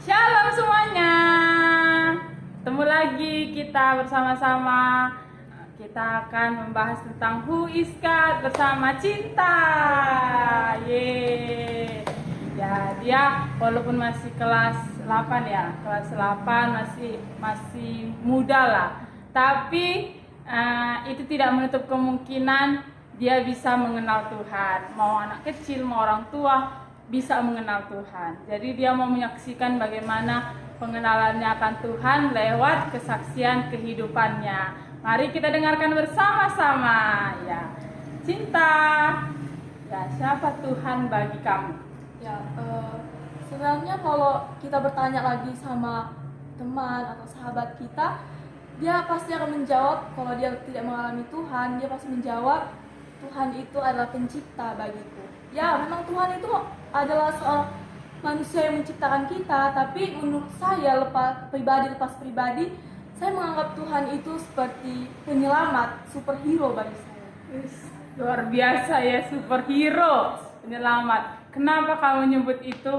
Shalom semuanya. Ketemu lagi kita bersama-sama. Kita akan membahas tentang Who is God bersama Cinta. Yeay. Ya, dia walaupun masih kelas 8 ya, kelas 8 masih muda lah. Tapi itu tidak menutup kemungkinan dia bisa mengenal Tuhan. Mau anak kecil, mau orang tua bisa mengenal Tuhan. Jadi dia mau menyaksikan bagaimana pengenalannya akan Tuhan lewat kesaksian kehidupannya. Mari kita dengarkan bersama-sama. Ya, Cinta. Ya, siapa Tuhan bagi kamu? Ya, sebenarnya kalau kita bertanya lagi sama teman atau sahabat kita, dia pasti akan menjawab. Kalau dia tidak mengalami Tuhan, dia pasti menjawab Tuhan itu adalah pencipta bagiku. Ya, memang Tuhan itu adalah seorang manusia yang menciptakan kita, tapi menurut saya lepas pribadi, saya menganggap Tuhan itu seperti penyelamat, superhero bagi saya. Luar biasa ya, superhero, penyelamat. Kenapa kamu nyebut itu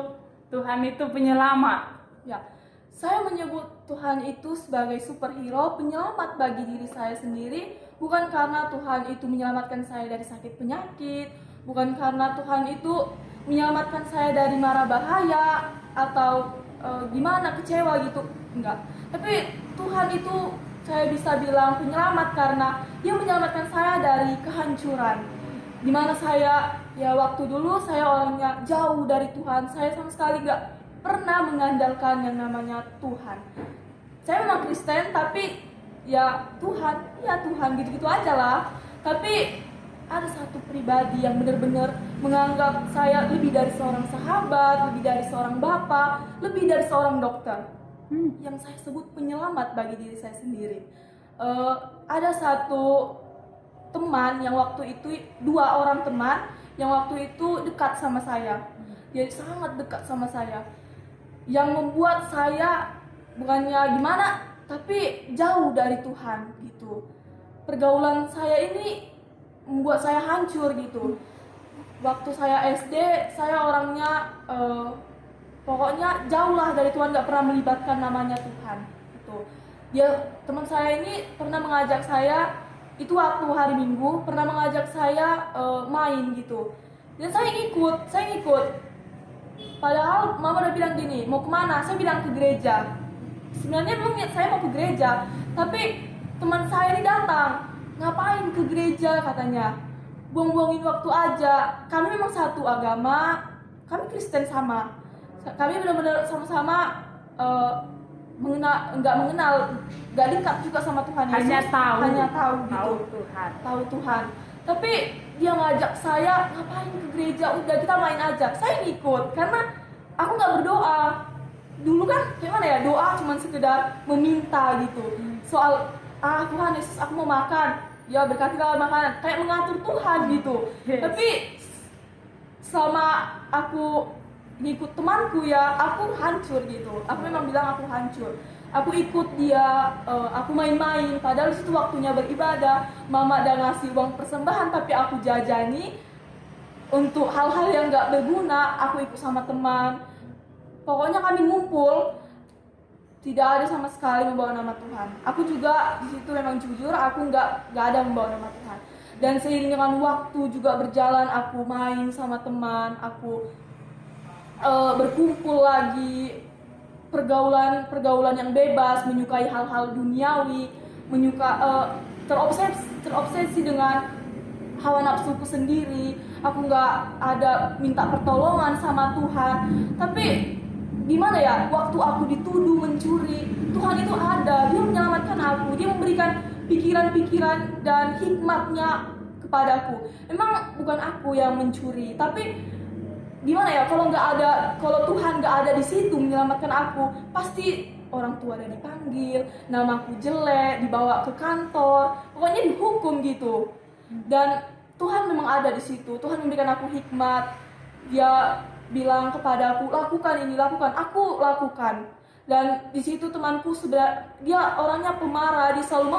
Tuhan itu penyelamat? Ya, saya menyebut Tuhan itu sebagai superhero, penyelamat bagi diri saya sendiri, bukan karena Tuhan itu menyelamatkan saya dari sakit penyakit, bukan karena Tuhan itu menyelamatkan saya dari mara bahaya atau gimana kecewa gitu, enggak. Tapi Tuhan itu saya bisa bilang penyelamat karena Dia menyelamatkan saya dari kehancuran. Dimana saya ya waktu dulu saya orangnya jauh dari Tuhan, saya sama sekali enggak pernah mengandalkan yang namanya Tuhan. Saya memang Kristen tapi ya Tuhan gitu-gitu aja lah. Tapi ada satu pribadi yang benar-benar menganggap saya lebih dari seorang sahabat, lebih dari seorang bapak, lebih dari seorang dokter. Yang saya sebut penyelamat bagi diri saya sendiri. Ada satu teman yang waktu itu, dua orang teman yang waktu itu dekat sama saya. Dia sangat dekat sama saya. Yang membuat saya bukannya gimana, tapi jauh dari Tuhan gitu. Pergaulan saya ini membuat saya hancur gitu. Waktu saya SD, saya orangnya pokoknya jauh lah dari Tuhan, gak pernah melibatkan namanya Tuhan gitu. Teman saya ini pernah mengajak saya, itu waktu hari Minggu, pernah mengajak saya main gitu. Dan saya ngikut. Padahal mama udah bilang gini, mau kemana? Saya bilang ke gereja. Sebenarnya belum niat saya mau ke gereja, tapi teman saya ini datang. Ngapain ke gereja katanya? Buang-buangin waktu aja. Kami memang satu agama, kami Kristen sama. Kami benar-benar sama-sama nggak dekat juga sama Tuhan Yesus. Hanya tahu gitu. Tahu Tuhan. Tapi dia ngajak saya, ngapain ke gereja? Udah kita main aja. Saya ngikut karena aku nggak berdoa. Dulu kan gimana ya, doa cuma sekedar meminta gitu. Soal Tuhan Yesus aku mau makan, ya berkatilah makanan, kayak mengatur Tuhan gitu. Yes. Tapi selama aku ngikut temanku ya, aku hancur gitu. Aku memang bilang aku hancur. Aku ikut dia, aku main-main, padahal itu waktunya beribadah. Mama udah ngasih uang persembahan, tapi aku jajani untuk hal-hal yang gak berguna. Aku ikut sama teman. Pokoknya kami ngumpul, tidak ada sama sekali membawa nama Tuhan. Aku juga di situ memang jujur, aku nggak ada membawa nama Tuhan. Dan seiring dengan waktu juga berjalan, aku main sama teman, aku berkumpul lagi, pergaulan yang bebas, menyukai hal-hal duniawi, terobsesi dengan hawa nafsuku sendiri. Aku nggak ada minta pertolongan sama Tuhan. Tapi gimana ya, waktu aku dituduh mencuri, Tuhan itu ada, Dia menyelamatkan aku, Dia memberikan pikiran-pikiran dan hikmatnya kepadaku. Memang bukan aku yang mencuri, tapi gimana ya, kalau Tuhan nggak ada di situ menyelamatkan aku, pasti orang tua udah dipanggil, namaku jelek, dibawa ke kantor, pokoknya dihukum gitu. Dan Tuhan memang ada di situ, Tuhan memberikan aku hikmat. Dia bilang kepada aku, lakukan ini, aku lakukan. Dan di situ temanku dia orangnya pemarah, dia selalu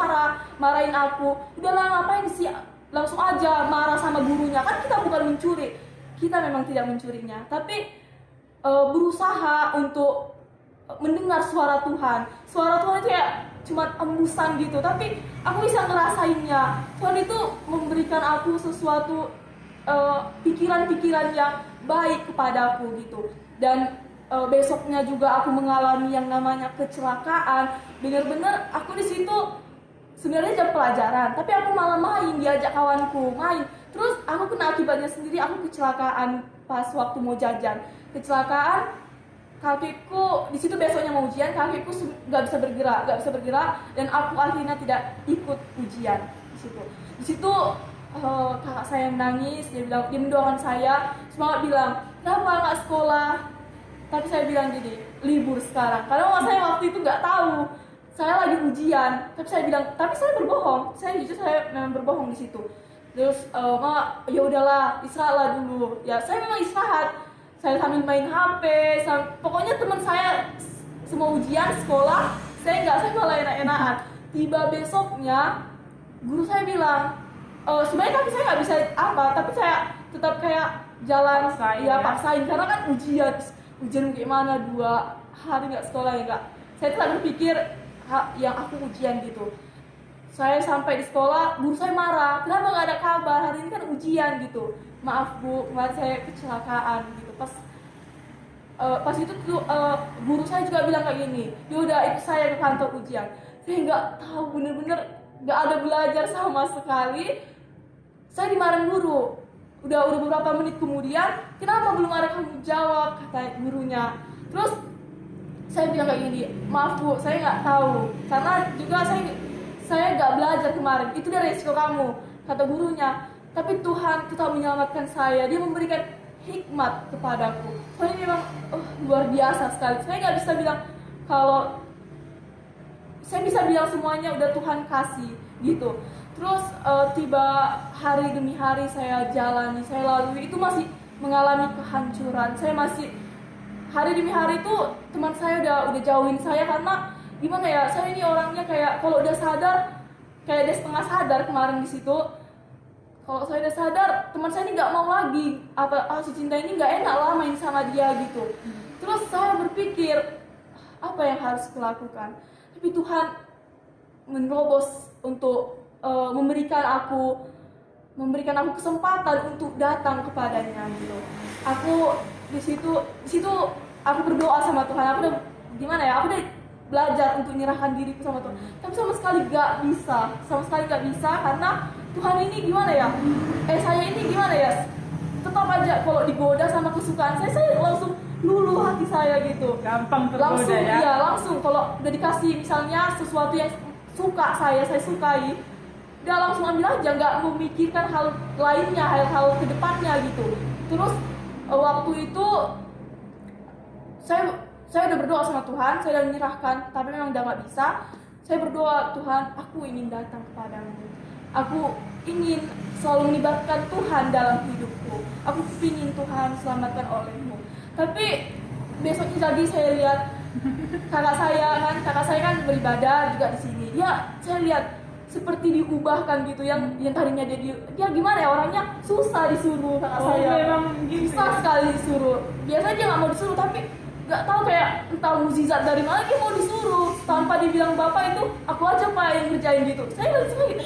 marahin aku. Udahlah, ngapain sih, langsung aja marah sama gurunya, kan kita bukan mencuri, kita memang tidak mencurinya, tapi berusaha untuk mendengar suara Tuhan. Suara Tuhan itu kayak cuma embusan gitu, tapi aku bisa ngerasainnya. Tuhan itu memberikan aku sesuatu pikiran-pikiran yang baik kepadaku gitu. Dan besoknya juga aku mengalami yang namanya kecelakaan. Bener-bener aku di situ sebenarnya jam pelajaran, tapi aku malah main, diajak kawanku main. Terus aku kena akibatnya sendiri, aku kecelakaan pas waktu mau jajan. Kecelakaan, kakiku di situ besoknya mau ujian, kakiku nggak bisa bergerak, dan aku akhirnya tidak ikut ujian di situ. Di situ kakak saya menangis, dia mendoakan saya, semangat bilang, kenapa nggak sekolah? Tapi saya bilang gini, libur sekarang. Karena mama saya waktu itu nggak tahu saya lagi ujian. Tapi saya bilang, tapi saya berbohong. Saya jujur, saya memang berbohong di situ. Terus mama, ya udahlah, istirahatlah dulu. Ya saya memang istirahat. Saya sambil main HP, pokoknya teman saya semua ujian sekolah, saya malah enak-enakan. Tiba besoknya, guru saya bilang, sebenarnya kaki saya nggak bisa apa, tapi saya tetap kayak jalan, paksain, karena kan ujian gimana 2 hari nggak sekolah ya nggak. Saya tetap berpikir yang aku ujian gitu. Saya sampai di sekolah, guru saya marah, kenapa nggak ada kabar, hari ini kan ujian gitu. Maaf bu, kemarin saya kecelakaan gitu. Pas itu guru saya juga bilang kayak gini, yaudah itu saya ke kantor ujian. Saya nggak tahu, bener-bener nggak ada belajar sama sekali. Saya dimarahin guru. Udah beberapa menit kemudian, kenapa belum ada kamu jawab, kata gurunya. Terus saya bilang kayak gini, maaf bu, saya nggak tahu, karena juga saya nggak belajar kemarin, itu dari resiko kamu, kata gurunya. Tapi Tuhan tetap menyelamatkan saya, dia memberikan hikmat kepadaku. Soalnya memang luar biasa sekali. Saya nggak bisa bilang kalau saya bisa bilang semuanya udah Tuhan kasih gitu. Terus tiba hari demi hari saya jalani, saya lalui, itu masih mengalami kehancuran. Saya masih hari demi hari itu teman saya udah jauhin saya, karena gimana ya, saya ini orangnya kayak kalau udah sadar kayak dia setengah sadar kemarin di situ. Kalau saya udah sadar, teman saya ini nggak mau lagi, si Cinta ini nggak enak lah main sama dia gitu. Terus saya berpikir, apa yang harus kulakukan? Tapi Tuhan menerobos untuk memberikan aku kesempatan untuk datang kepadanya gitu. Aku di situ aku berdoa sama Tuhan. Aku udah gimana ya? Aku udah belajar untuk menyerahkan diriku sama Tuhan. Tapi sama sekali nggak bisa karena Tuhan ini gimana ya? Saya ini gimana ya? Tetap aja kalau digoda sama kesukaan saya langsung luluh hati saya gitu. Gampang tergoda langsung, ya? Iya, langsung kalau udah dikasih misalnya sesuatu yang saya sukai, udah langsung ambil aja, nggak memikirkan hal lainnya, hal kedepannya gitu. Terus waktu itu saya udah berdoa sama Tuhan, saya udah menyerahkan, tapi memang udah nggak bisa. Saya berdoa, Tuhan, aku ingin datang kepadamu. Aku ingin selalu melibatkan Tuhan dalam hidupku. Aku ingin Tuhan selamatkan olehmu. Tapi besoknya jadi saya lihat kakak saya kan beribadah juga di sini. Saya lihat seperti diubahkan gitu, yang tadinya dia gimana ya, orangnya susah disuruh kakak saya. Memang gitu. Susah sekali disuruh. Biasanya dia nggak mau disuruh, tapi nggak tahu kayak entah mukjizat dari mana dia mau disuruh tanpa dibilang bapak itu aku aja pak yang ngerjain gitu. Saya langsung gitu,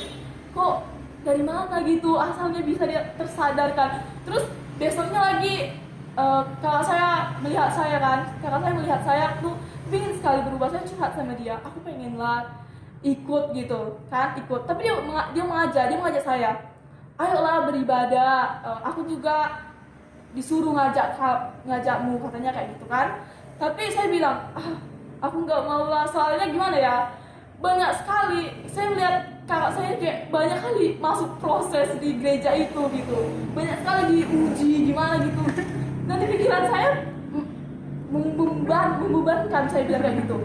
kok dari mana gitu asalnya bisa dia tersadarkan. Terus besoknya lagi kakak saya melihat saya tuh ingin sekali berubah. Saya curhat sama dia, aku pengen lah ikut gitu kan, tapi dia mengajak saya, ayolah beribadah, aku juga disuruh ngajakmu katanya kayak gitu kan. Tapi saya bilang aku nggak mau lah, soalnya gimana ya, banyak sekali saya melihat kakak saya kayak banyak kali masuk proses di gereja itu gitu, banyak sekali diuji gimana gitu, dan di pikiran saya membebankan. Saya bilang kayak gitu,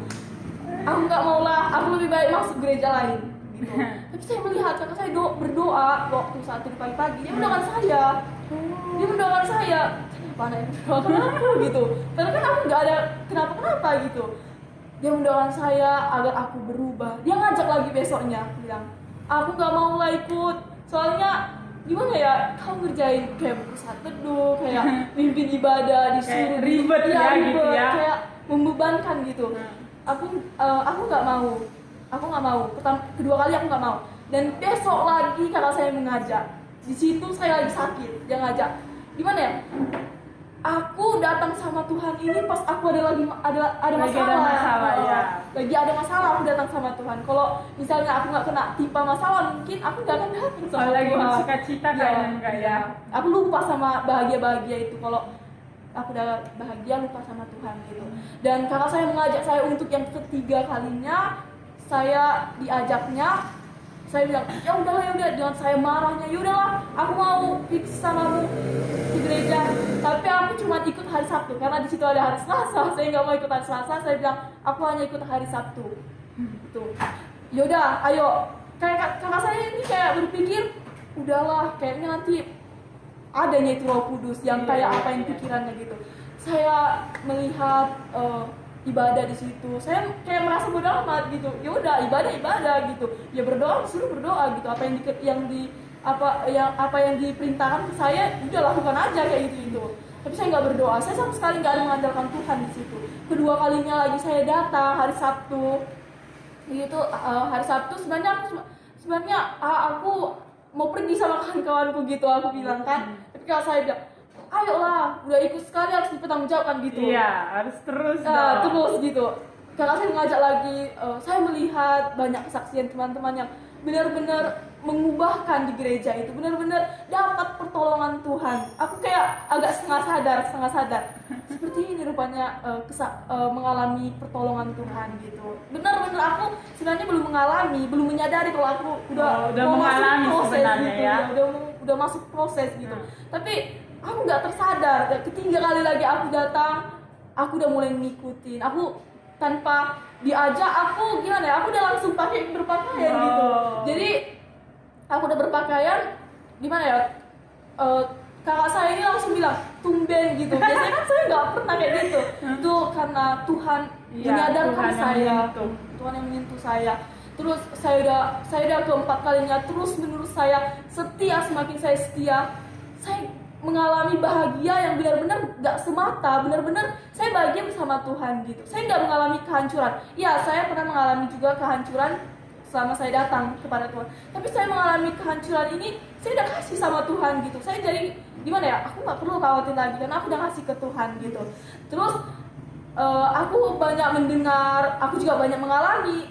aku nggak mau lah, aku lebih baik masuk gereja lain gitu. Tapi saya melihat kakak saya berdoa waktu saat itu pagi-pagi, dia mendoakan saya, kenapa nih kenapa gitu, karena kan aku nggak ada kenapa gitu. Dia mendoakan saya agar aku berubah. Dia ngajak lagi besoknya, bilang aku nggak mau lah ikut, soalnya gimana ya, kamu ngerjain kayak buku saat teduh, kayak mimpin ibadah disuruh ribet ya gitu ya, kayak membebankan dibebankan gitu. Aku nggak mau. Kedua kali aku nggak mau. Dan besok lagi kakak saya mengajak. Di situ saya lagi sakit, dia ngajak. Gimana ya? Aku datang sama Tuhan ini pas aku ada masalah. Ya. Lagi ada masalah aku datang sama Tuhan. Kalau misalnya aku nggak kena timpa masalah, mungkin aku nggak akan datang sama Lagi Tuhan. bersuka-cita kayaknya enggak ya. Aku lupa sama bahagia itu. Kalau aku udah bahagia, lupa sama Tuhan gitu. Dan kakak saya mengajak saya untuk yang ketiga kalinya. Saya diajaknya, saya bilang ya udahlah, dengan saya marahnya, ya udahlah, aku mau fix samamu di gereja. Tapi aku cuma ikut hari Sabtu karena di situ ada hari Selasa. Saya nggak mau ikut hari Selasa. Saya bilang aku hanya ikut hari Sabtu. Gitu. Yaudah, ayo. Kayak kakak saya ini kayak berpikir, udahlah, kayaknya nanti adanya itu Roh Kudus yang kayak apa yang pikirannya gitu. Saya melihat ibadah di situ, saya kayak merasa bodo amat gitu. Ya udah, ibadah gitu. Ya berdoa, disuruh berdoa gitu. Apa yang diperintahkan ke saya, udah lakukan aja kayak gitu. Tapi saya nggak berdoa. Saya sama sekali nggak ada mengandalkan Tuhan di situ. Kedua kalinya lagi saya datang hari Sabtu. Gitu, hari Sabtu sebenarnya aku mau pergi sama kawan-kawanku gitu, aku bilang kan. Tapi kalau saya bilang, ayolah, udah ikut sekali harus dipertanggungjawabkan gitu. Iya, harus terus Terus gitu. Kakak saya mengajak lagi, saya melihat banyak kesaksian teman-teman yang benar-benar mengubahkan di gereja itu, benar-benar dapat pertolongan Tuhan. Aku kayak agak setengah sadar. Seperti ini rupanya mengalami pertolongan Tuhan gitu. Benar-benar aku sebenarnya belum menyadari kalau aku udah mau mengalami masuk proses sebenarnya gitu, ya. Udah masuk proses gitu. Tapi aku nggak tersadar. Ketiga kali lagi aku datang, aku udah mulai ngikutin. Aku tanpa diajak, aku gimana ya? Aku udah langsung berpakaian gitu. Jadi aku udah berpakaian, gimana ya? Kakak saya ini langsung bilang tumben gitu. Biasanya kan saya nggak pernah kayak gitu. Itu karena Tuhan menyadarkan saya. Tuhan yang menyentuh saya. Terus saya udah keempat kalinya terus menerus saya setia, semakin saya setia, saya mengalami bahagia yang benar-benar gak semata, benar-benar saya bahagia bersama Tuhan gitu. Saya gak mengalami kehancuran. Ya, saya pernah mengalami juga kehancuran selama saya datang kepada Tuhan. Tapi saya mengalami kehancuran ini, saya udah kasih sama Tuhan gitu. Saya jadi gimana ya? Aku gak perlu khawatir lagi karena aku udah kasih ke Tuhan gitu. Terus aku banyak mendengar, aku juga banyak mengalami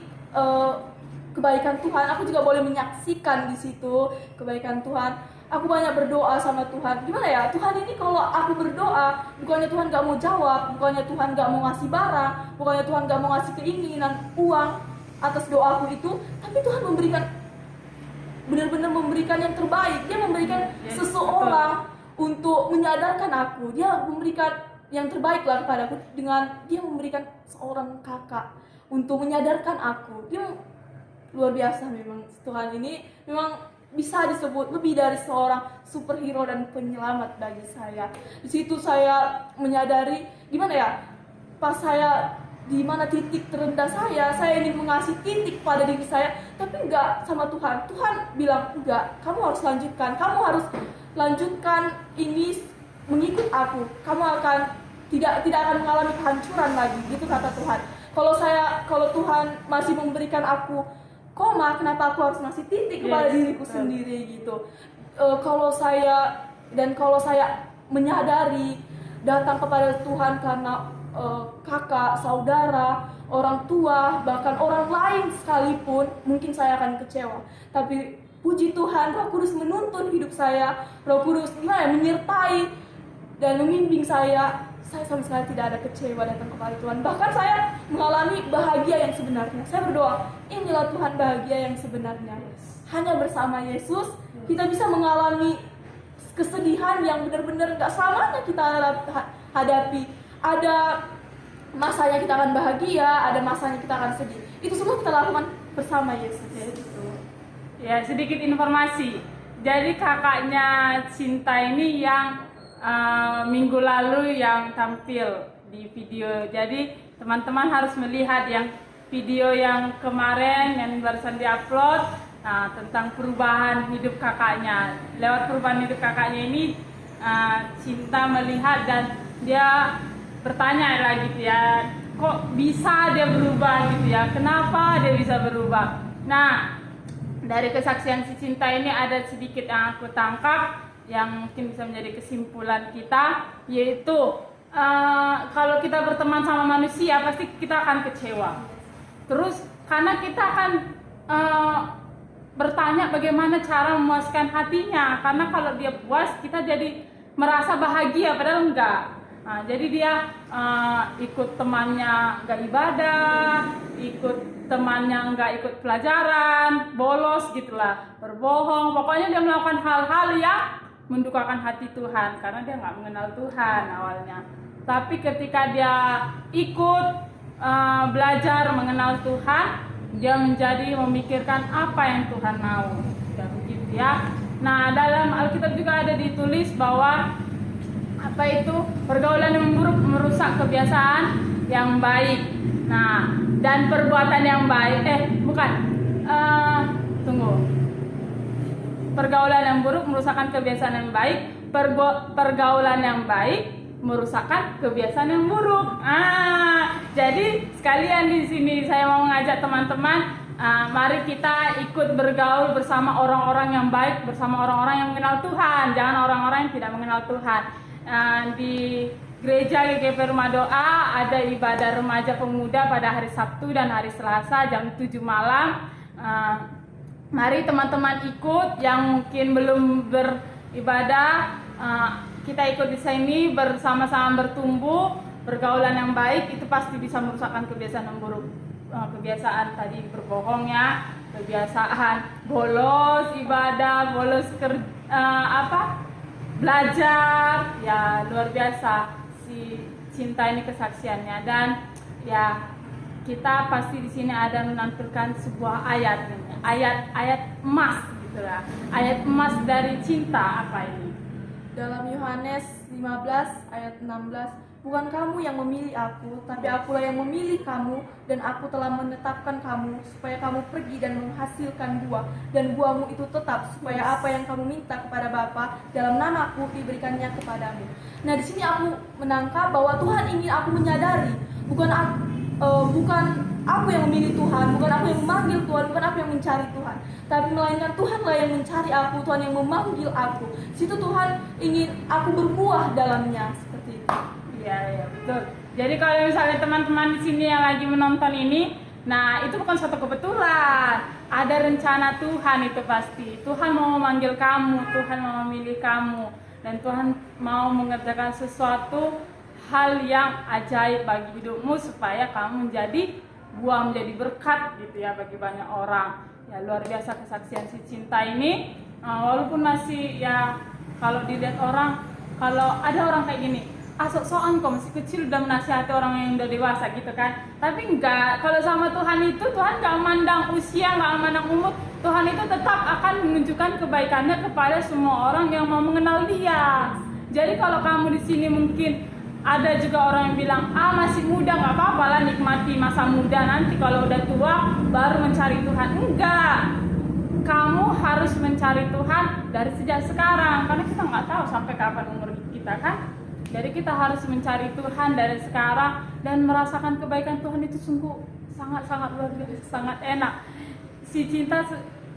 kebaikan Tuhan. Aku juga boleh menyaksikan di situ kebaikan Tuhan. Aku banyak berdoa sama Tuhan. Gimana ya? Tuhan ini kalau aku berdoa, bukannya Tuhan gak mau jawab, bukannya Tuhan gak mau ngasih barang, bukannya Tuhan gak mau ngasih keinginan, uang atas doaku itu, tapi Tuhan benar-benar memberikan yang terbaik. Dia memberikan seseorang untuk menyadarkan aku. Dia memberikan yang terbaik lah kepadaku dengan dia memberikan seorang kakak untuk menyadarkan aku. Dia luar biasa memang. Tuhan ini memang bisa disebut lebih dari seorang superhero dan penyelamat bagi saya. Di situ saya menyadari gimana ya, pas saya di mana titik terendah saya ingin mengasih titik pada diri saya, tapi enggak sama Tuhan. Tuhan bilang enggak, kamu harus lanjutkan ini mengikut aku. Kamu tidak akan mengalami kehancuran lagi, gitu kata Tuhan. Kalau Tuhan masih memberikan aku koma, kenapa aku harus ngasih titik kepada diriku sendiri gitu. Kalau saya menyadari datang kepada Tuhan karena kakak, saudara, orang tua, bahkan orang lain sekalipun, mungkin saya akan kecewa. Tapi puji Tuhan, Roh Kudus menuntun hidup saya. Roh Kudus menyertai dan membimbing saya sama sekali tidak ada kecewa datang kepada Tuhan. Bahkan saya mengalami bahagia yang sebenarnya. Saya berdoa, inilah Tuhan bahagia yang sebenarnya. Hanya bersama Yesus kita bisa mengalami kesedihan yang benar-benar gak selamanya kita hadapi. Ada masanya kita akan bahagia, ada masanya kita akan sedih. Itu semua kita lakukan bersama Yesus. Ya, sedikit informasi. Jadi kakaknya Cinta ini yang minggu lalu yang tampil di video. Jadi teman-teman harus melihat yang video yang kemarin yang barusan diupload tentang perubahan hidup kakaknya. Lewat perubahan hidup kakaknya ini Cinta melihat dan dia bertanya lagi ya, kok bisa dia berubah gitu ya, kenapa dia bisa berubah. Nah, dari kesaksian si Cinta ini ada sedikit yang aku tangkap yang mungkin bisa menjadi kesimpulan kita, yaitu kalau kita berteman sama manusia pasti kita akan kecewa. Terus karena kita akan bertanya bagaimana cara memuaskan hatinya, karena kalau dia puas kita jadi merasa bahagia padahal enggak. Nah, jadi dia ikut temannya nggak ibadah, ikut temannya nggak ikut pelajaran, bolos gitulah, berbohong. Pokoknya dia melakukan hal-hal yang mendukakan hati Tuhan karena dia nggak mengenal Tuhan awalnya. Tapi ketika dia ikut belajar mengenal Tuhan, dia menjadi memikirkan apa yang Tuhan mau. Ya begitu ya. Nah, dalam Alkitab juga ada ditulis bahwa apa itu pergaulan yang buruk merusak kebiasaan yang baik. Nah, dan perbuatan yang baik pergaulan yang buruk merusakkan kebiasaan yang baik, pergaulan yang baik merusakkan kebiasaan yang buruk. Jadi sekalian di sini saya mau mengajak teman-teman, mari kita ikut bergaul bersama orang-orang yang baik, bersama orang-orang yang mengenal Tuhan, jangan orang-orang yang tidak mengenal Tuhan. Di gereja GKP Rumah Doa ada ibadah remaja pemuda pada hari Sabtu dan hari Selasa jam 7 malam. Mari teman-teman ikut, yang mungkin belum beribadah, kita ikut di sini bersama-sama bertumbuh. Pergaulan yang baik itu pasti bisa merusakkan kebiasaan yang buruk. Kebiasaan tadi berbohong ya, kebiasaan bolos ibadah, bolos belajar, ya luar biasa si Cinta ini kesaksiannya. Dan ya kita pasti di sini ada menampilkan sebuah ayat emas gitulah, ayat emas dari Cinta. Apa ini? Dalam Yohanes 15 ayat 16, bukan kamu yang memilih aku, tapi akulah yang memilih kamu, dan aku telah menetapkan kamu supaya kamu pergi dan menghasilkan buah, dan buahmu itu tetap, supaya apa yang kamu minta kepada Bapa dalam namaku diberikannya kepadamu. Nah, di sini aku menangkap bahwa Tuhan ingin aku menyadari, bukan aku yang memilih Tuhan, bukan aku yang memanggil Tuhan, bukan aku yang mencari Tuhan, tapi melainkan Tuhanlah yang mencari aku, Tuhan yang memanggil aku. Situ Tuhan ingin aku berbuah dalamnya, seperti itu. Iya, betul. Jadi kalau misalnya teman-teman di sini yang lagi menonton ini, nah itu bukan suatu kebetulan. Ada rencana Tuhan itu pasti. Tuhan mau memanggil kamu, Tuhan mau memilih kamu, dan Tuhan mau mengerjakan sesuatu hal yang ajaib bagi hidupmu supaya kamu menjadi buah, menjadi berkat gitu ya bagi banyak orang. Ya luar biasa kesaksian si Cinta ini. Walaupun masih ya kalau dilihat orang, kalau ada orang kayak gini, sok-sokan kok masih kecil udah menasihati orang yang udah dewasa gitu kan. Tapi enggak, kalau sama Tuhan itu Tuhan enggak memandang usia, enggak memandang umur. Tuhan itu tetap akan menunjukkan kebaikannya kepada semua orang yang mau mengenal Dia. Jadi kalau kamu di sini mungkin ada juga orang yang bilang, masih muda, nggak apa-apa lah, nikmati masa muda, nanti kalau udah tua baru mencari Tuhan. Enggak, kamu harus mencari Tuhan dari sejak sekarang, karena kita nggak tahu sampai kapan umur kita kan. Jadi kita harus mencari Tuhan dari sekarang dan merasakan kebaikan Tuhan itu sungguh sangat-sangat luar biasa, sangat enak. Si Cinta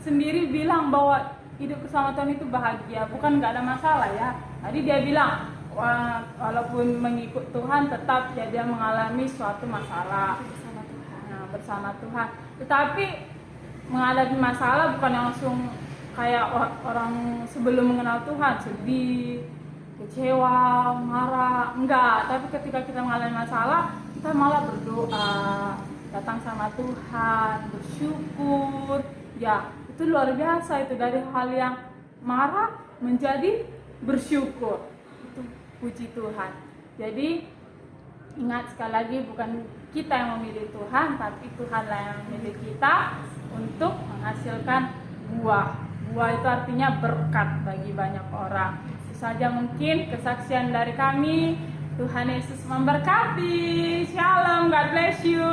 sendiri bilang bahwa hidup bersama Tuhan itu bahagia, bukan nggak ada masalah ya. Tadi dia bilang, walaupun mengikut Tuhan tetap dia mengalami suatu masalah bersama Tuhan. Tetapi mengalami masalah bukan langsung kayak orang sebelum mengenal Tuhan, sedih, kecewa, marah, enggak. Tapi ketika kita mengalami masalah, kita malah berdoa, datang sama Tuhan, bersyukur. Ya, itu luar biasa, itu dari hal yang marah menjadi bersyukur. Puji Tuhan. Jadi ingat sekali lagi, bukan kita yang memilih Tuhan, tapi Tuhanlah yang memilih kita untuk menghasilkan buah. Buah itu artinya berkat bagi banyak orang. Itu saja mungkin kesaksian dari kami. Tuhan Yesus memberkati. Shalom, God bless you.